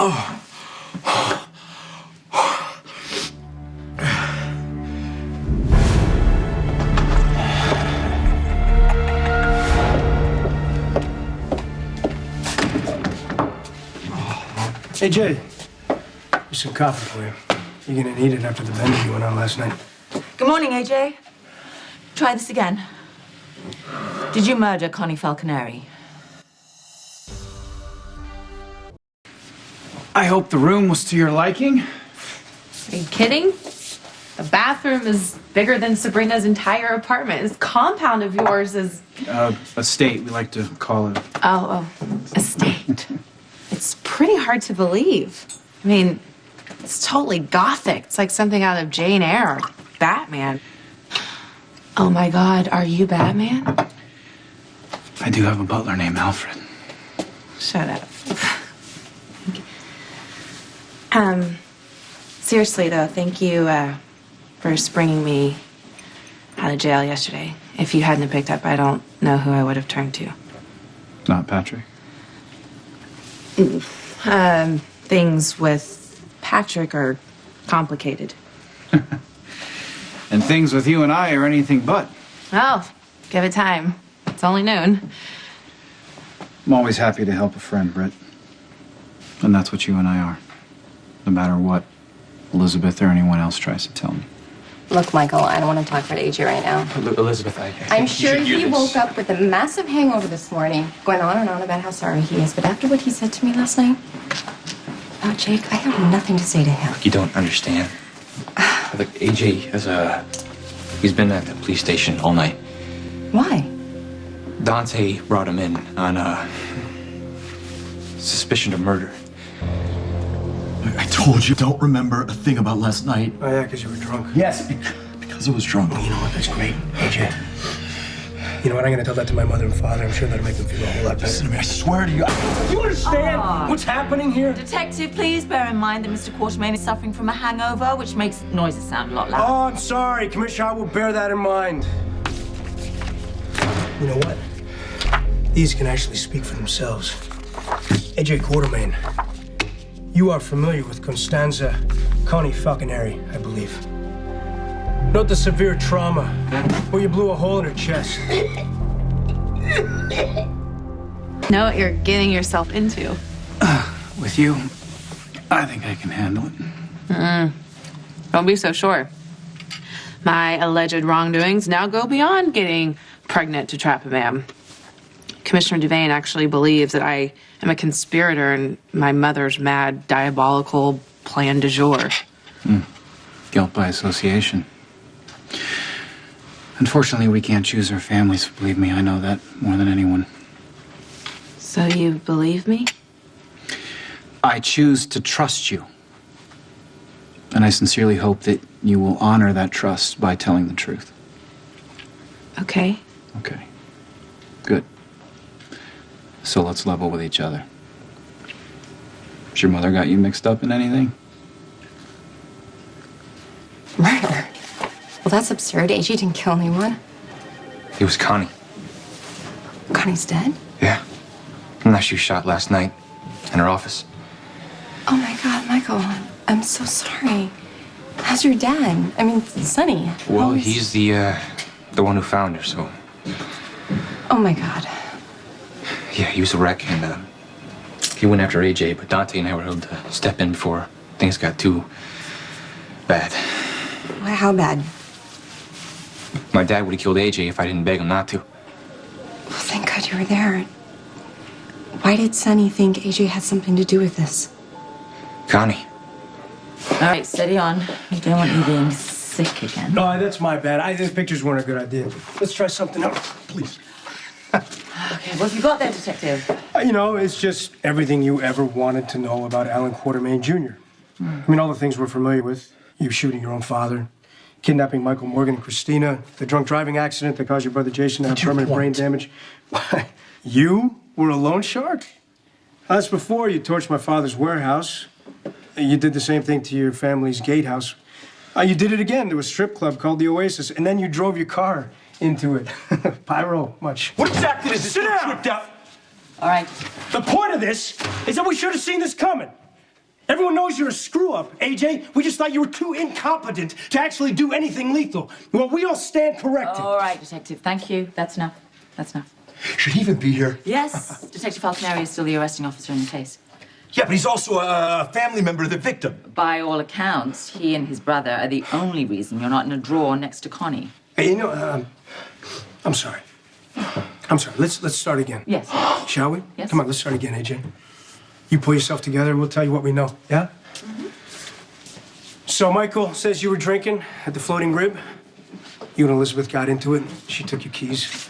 Hey, Jay. Here's some coffee for you. You're gonna need it after the bender you went on last night. Good morning, AJ. Try this again. Did you murder Connie Falconeri? I hope the room was to your liking. Are you kidding? The bathroom is bigger than Sabrina's entire apartment. This compound of yours is... Estate, we like to call it. Oh, estate. It's pretty hard to believe. I mean, it's totally gothic. It's like something out of Jane Eyre or Batman. Oh my God, are you Batman? I do have a butler named Alfred. Shut up. Seriously though, thank you for springing me out of jail yesterday. If you hadn't picked up, I don't know who I would have turned to. Not Patrick. Things with Patrick are complicated. And things with you and I are anything but. Oh, give it time. It's only noon. I'm always happy to help a friend, Britt. And that's what you and I are. No matter what Elizabeth or anyone else tries to tell me. Look, Michael, I don't want to talk about AJ right now. Elizabeth, I'm sure he woke up with a massive hangover this morning, going on and on about how sorry he is. But after what he said to me last night about Jake, I have nothing to say to him. You don't understand. Look, AJ he's been at the police station all night. Why? Dante brought him in on suspicion of murder. I told you, don't remember a thing about last night. Oh, yeah, because you were drunk. Yes, because I was drunk. You know what? That's great, AJ. You know what? I'm gonna tell that to my mother and father. I'm sure that'll make them feel a whole lot better. Listen to me, I swear to you. Do you understand what's happening here? Detective, please bear in mind that Mr. Quartermain is suffering from a hangover, which makes noises sound a lot louder. Oh, I'm sorry, Commissioner. I will bear that in mind. You know what? These can actually speak for themselves. AJ Quartermain, you are familiar with Constanza Connie Falconeri, I believe. Note the severe trauma where you blew a hole in her chest. Know what you're getting yourself into. With you, I think I can handle it. Don't be so sure. My alleged wrongdoings now go beyond getting pregnant to trap a man. Commissioner Devane actually believes that I am a conspirator in my mother's mad, diabolical plan du jour. Guilt by association. Unfortunately, we can't choose our families. Believe me, I know that more than anyone. So you believe me? I choose to trust you. And I sincerely hope that you will honor that trust by telling the truth. Okay. Okay. Good. So let's level with each other. Has your mother got you mixed up in anything? Murder? Well, that's absurd. AJ didn't kill anyone. It was Connie. Connie's dead? Yeah. And she was shot last night in her office. Oh my God, Michael. I'm so sorry. How's your dad? I mean, Sonny. Well, he's the one who found her, so... Oh my God. Yeah, he was a wreck, and he went after AJ, but Dante and I were able to step in before things got too bad. How bad? My dad would have killed AJ if I didn't beg him not to. Well, thank God you were there. Why did Sonny think AJ had something to do with this? Connie. All right, steady on. I don't want you being sick again. No, that's my bad. The pictures weren't a good idea. Let's try something else, please. Okay, what have you got there, Detective? You know, it's just everything you ever wanted to know about Alan Quartermain Jr. I mean, all the things we're familiar with. You shooting your own father, kidnapping Michael Morgan and Christina, the drunk driving accident that caused your brother Jason to have permanent brain damage. Why, you were a loan shark? That's before you torched my father's warehouse. You did the same thing to your family's gatehouse. You did it again to a strip club called the Oasis, and then you drove your car into it. Pyro, much. What exactly is this? Sit down. Tripped out. All right. The point of this is that we should have seen this coming. Everyone knows you're a screw-up, AJ. We just thought you were too incompetent to actually do anything lethal. Well, we all stand corrected. All right, Detective. Thank you. That's enough. That's enough. Should he even be here? Yes, Detective Falconeri is still the arresting officer in the case. Yeah, but he's also a family member of the victim. By all accounts, he and his brother are the only reason you're not in a drawer next to Connie. Hey, you know, I'm sorry. I'm sorry. Let's start again. Yes. Shall we? Yes. Come on, let's start again, AJ. You pull yourself together, we'll tell you what we know, yeah? So Michael says you were drinking at the Floating Rib. You and Elizabeth got into it. She took your keys.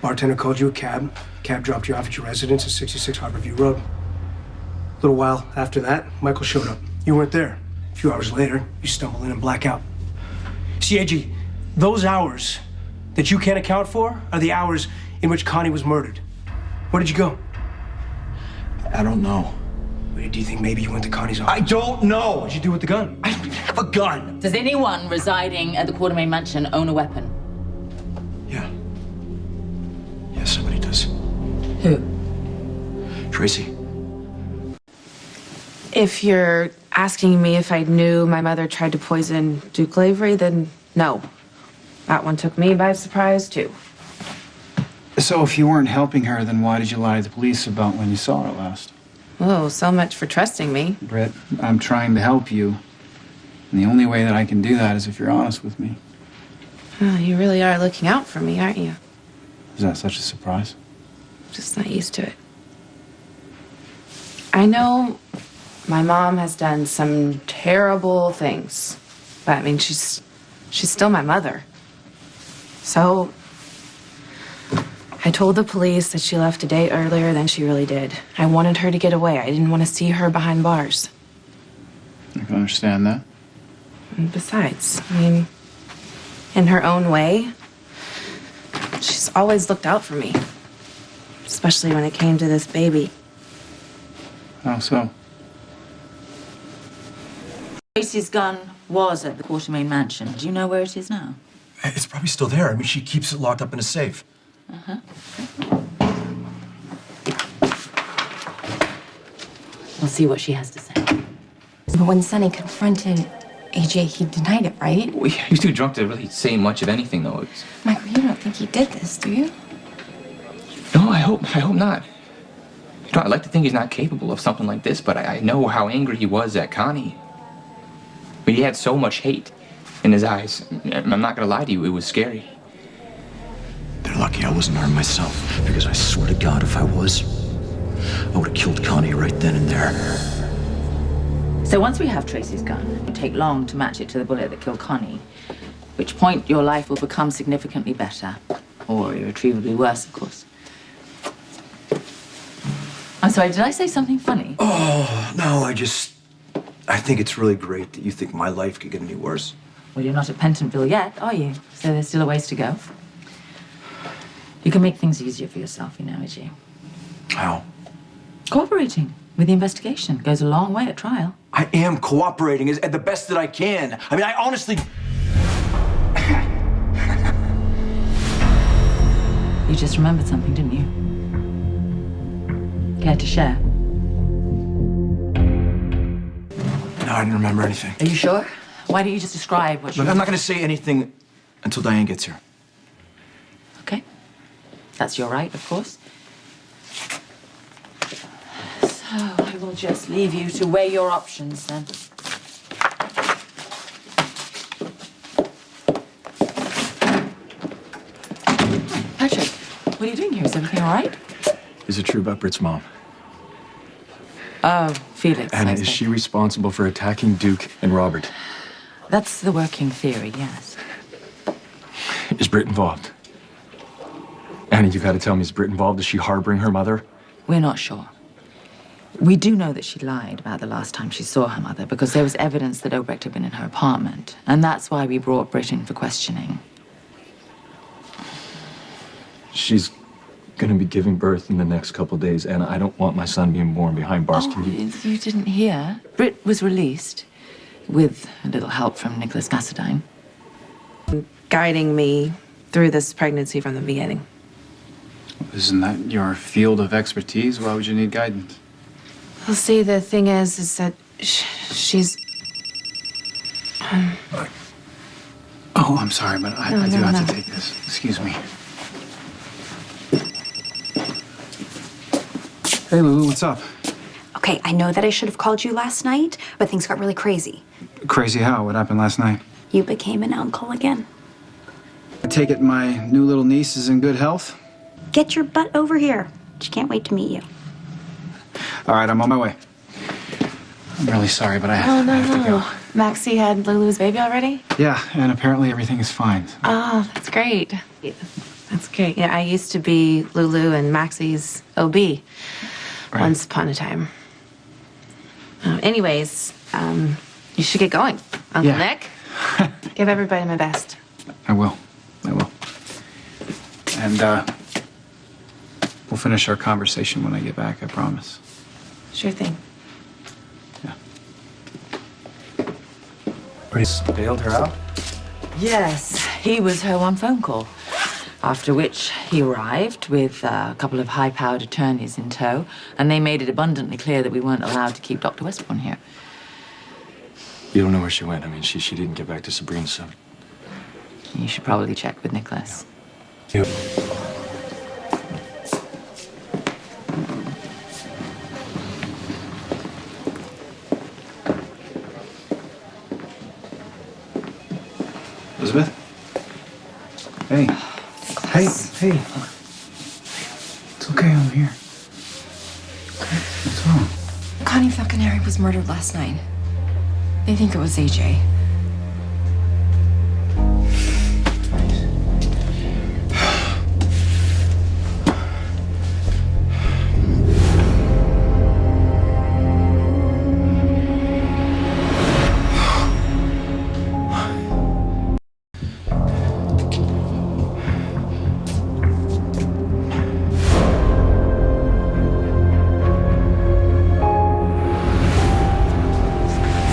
Bartender called you a cab. Cab dropped you off at your residence at 66 Harborview Road. A little while after that, Michael showed up. You weren't there. A few hours later, you stumble in and black out. See, AJ, those hours that you can't account for are the hours in which Connie was murdered. Where did you go? I don't know. Do you think maybe you went to Connie's office? I don't know. What'd you do with the gun? I don't even have a gun. Does anyone residing at the Quartermain Mansion own a weapon? Yeah. Yeah, somebody does. Who? Tracy. If you're asking me if I knew my mother tried to poison Duke Lavery, then no. That one took me by surprise, too. So if you weren't helping her, then why did you lie to the police about when you saw her last? Oh, so much for trusting me. Britt, I'm trying to help you. And the only way that I can do that is if you're honest with me. Oh, you really are looking out for me, aren't you? Is that such a surprise? Just not used to it. I know my mom has done some terrible things, but I mean, she's still my mother. So I told the police that she left a day earlier than she really did. I wanted her to get away. I didn't want to see her behind bars. I can understand that. And besides, I mean, in her own way, she's always looked out for me, especially when it came to this baby. How so? Tracy's gun was at the Quartermain Mansion. Do you know where it is now? It's probably still there. I mean, she keeps it locked up in a safe. We'll see what she has to say. But when Sonny confronted AJ, he denied it, right? Well, yeah, he was too drunk to really say much of anything, though. Michael, you don't think he did this, do you? No, I hope not. You know, I'd like to think he's not capable of something like this, but I know how angry he was at Connie. But he had so much hate in his eyes. I'm not gonna lie to you, it was scary. They're lucky I wasn't armed myself, because I swear to God, if I was, I would have killed Connie right then and there. So once we have Tracy's gun, it won't take long to match it to the bullet that killed Connie, at which point your life will become significantly better. Or irretrievably worse, of course. I'm sorry, did I say something funny? No, I think it's really great that you think my life could get any worse. Well, you're not at Pentonville yet, are you? So there's still a ways to go. You can make things easier for yourself, you know, AJ. How? Cooperating with the investigation goes a long way at trial. I am cooperating as the best that I can. I mean, I honestly... You just remembered something, didn't you? Care to share? No, I didn't remember anything. Are you sure? Why don't you just describe what you... Look, I'm not going to say anything until Diane gets here. Okay. That's your right, of course. So I will just leave you to weigh your options then. Patrick, what are you doing here? Is everything all right? Is it true about Britt's mom? Oh, Felix. And I is see. she responsible for attacking Duke and Robert? That's the working theory, yes. Is Britt involved? Annie, you gotta tell me, is Britt involved? Is she harboring her mother? We're not sure. We do know that she lied about the last time she saw her mother because there was evidence that Obrecht had been in her apartment. And that's why we brought Britt in for questioning. She's gonna be giving birth in the next couple days, and I don't want my son being born behind bars. Can you... You didn't hear. Britt was released with a little help from Nicholas Gassadine. Guiding me through this pregnancy from the beginning. Isn't that your field of expertise? Why would you need guidance? Well, see, the thing is that She's. Oh, I'm sorry, but I do no, have no. to take this. Excuse me. Hey, Lulu, what's up? Okay, I know that I should have called you last night, but things got really crazy. Crazy how? What happened last night? You became an uncle again. I take it my new little niece is in good health? Get your butt over here. She can't wait to meet you. All right, I'm on my way. I'm really sorry, but I have to go. Maxie had Lulu's baby already? Yeah, and apparently everything is fine. Oh, that's great. That's great. Yeah, I used to be Lulu and Maxie's OB once upon a time. Anyways, you should get going. Uncle Yeah. Nick, give everybody my best. I will. And, we'll finish our conversation when I get back, I promise. Sure thing. Yeah. Bailed her out? Yes, he was her one phone call. After which he arrived with a couple of high-powered attorneys in tow, and they made it abundantly clear that we weren't allowed to keep Dr. Westbourne here. You don't know where she went. I mean, she didn't get back to Sabrina, so. You should probably check with Nicholas. You. Elizabeth? Hey. Hey. It's okay, I'm here. What's wrong? Connie Falconeri was murdered last night. They think it was AJ.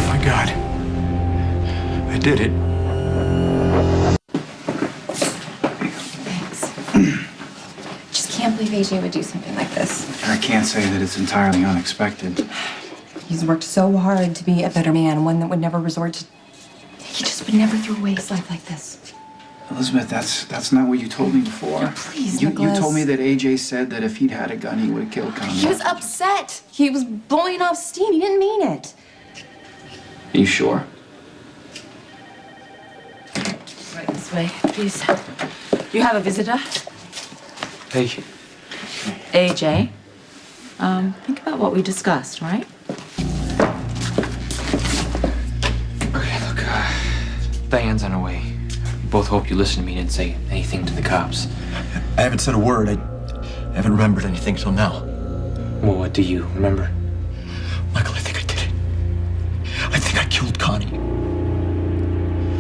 My God. I did it. Thanks. Just can't believe AJ would do something like this. I can't say that it's entirely unexpected. He's worked so hard to be a better man, one that would never resort to. He just would never throw away his life like this. Elizabeth, that's not what you told me before. Please, you Nicholas. told me that AJ said that if he'd had a gun, he would have killed Connie. He was upset. He was blowing off steam. He didn't mean it. Are you sure? Right this way, please. You have a visitor? Hey. AJ. Think about what we discussed, right? Okay, look, Diane's on her way. We both hope you listen to me and didn't say anything to the cops. I haven't said a word. I haven't remembered anything till now. Well, what do you remember?